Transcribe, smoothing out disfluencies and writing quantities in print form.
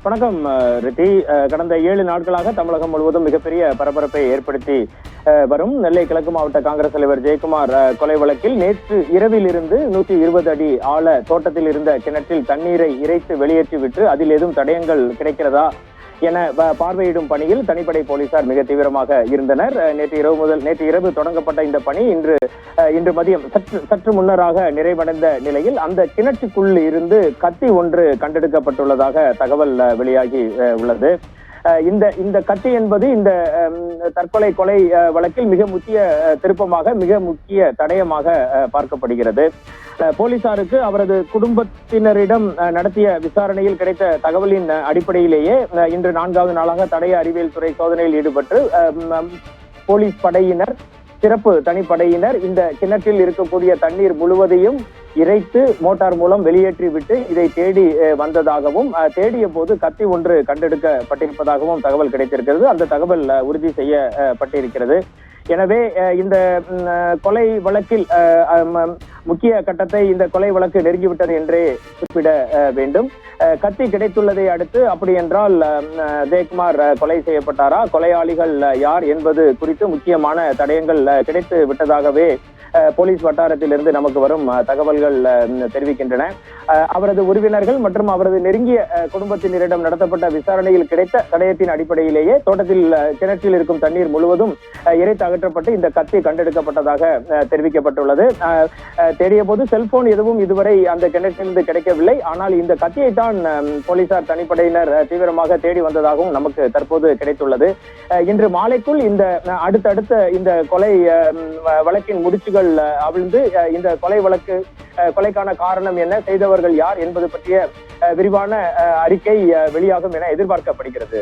வணக்கம் ரித்தி. கடந்த 7 நாட்களாக தமிழகம் முழுவதும் மிகப்பெரிய பரபரப்பை ஏற்படுத்தி வரும் நெல்லை கிழக்கு மாவட்ட காங்கிரஸ் தலைவர் ஜெயக்குமார் கொலை வழக்கில் நேற்று இரவில் இருந்து 120 அடி ஆழ தோட்டத்தில் இருந்த கிணற்றில் தண்ணீரை இறைத்து வெளியேற்றி விட்டு அதில் ஏதும் தடயங்கள் கிடைக்கிறதா என பார்வையிடும் பணியில் தனிப்படை போலீசார் மிக தீவிரமாக இருந்தனர். நேற்று இரவு தொடங்கப்பட்ட இந்த பணி இன்று மதியம் சற்று முன்னராக நிறைவடைந்த நிலையில் அந்த கிணற்றுக்குள் இருந்து கத்தி ஒன்று கண்டெடுக்கப்பட்டுள்ளதாக தகவல் வெளியாகி உள்ளது. இந்த கத்தி என்பது இந்த தற்கொலை கொலை வழக்கில் மிக முக்கிய திருப்பமாக, மிக முக்கிய தடயமாக பார்க்கப்படுகிறது. போலீசாருக்கு அவரது குடும்பத்தினரிடம் நடத்திய விசாரணையில் கிடைத்த தகவலின் அடிப்படையிலேயே இன்று 4வது நாளாக தடய அறிவியல் துறை சோதனையில் ஈடுபட்டு போலீஸ் படையினர், சிறப்பு தனிப்படையினர் இந்த கிணற்றில் இருக்கக்கூடிய தண்ணீர் முழுவதையும் இறைத்து மோட்டார் மூலம் வெளியேற்றி விட்டு இதை தேடி வந்ததாகவும், தேடிய போது கத்தி ஒன்று கண்டெடுக்கப்பட்டிருப்பதாகவும் தகவல் கிடைத்திருக்கிறது. அந்த தகவல் உறுதி செய்யப்பட்டிருக்கிறது. எனவே இந்த கொலை வழக்கில் முக்கிய கட்டத்தை இந்த கொலை வழக்கு நெருங்கிவிட்டது என்றே குறிப்பிட வேண்டும். கத்தி கிடைத்துள்ளதை அடுத்து அப்படி என்றால் ஜெயக்குமார் கொலை செய்யப்பட்டாரா, கொலையாளிகள் யார் என்பது குறித்து முக்கியமான தடயங்கள் கிடைத்து விட்டதாகவே போலீஸ் வட்டாரத்திலிருந்து நமக்கு வரும் தகவல்கள் தெரிவிக்கின்றன. அவரது உறவினர்கள் மற்றும் அவரது நெருங்கிய குடும்பத்தினரிடம் நடத்தப்பட்ட விசாரணையில் கிடைத்த தடயத்தின் அடிப்படையிலேயே தோட்டத்தில் கிணற்றில் இருக்கும் தண்ணீர் முழுவதும் இறைத்து அகற்றப்பட்டு இந்த கத்தி கண்டெடுக்கப்பட்டதாக தெரிவிக்கப்பட்டுள்ளது. தேடிய போது செல்போன் எதுவும் இதுவரை அந்த கிணற்றிலிருந்து கிடைக்கவில்லை. ஆனால் இந்த கத்தியை தான் போலீசார் தனிப்படையினர் தீவிரமாக தேடி வந்ததாகவும் நமக்கு தற்போது கிடைத்துள்ளது. இன்று மாலைக்குள் இந்த அடுத்தடுத்த இந்த கொலை வழக்கின் முடிச்சுகள் அவிழ்ந்து இந்த கொலைக்கான காரணம் என்ன, செய்தவர்கள் யார் என்பது பற்றிய விரிவான அறிக்கை வெளியாகும் என எதிர்பார்க்கப்படுகிறது.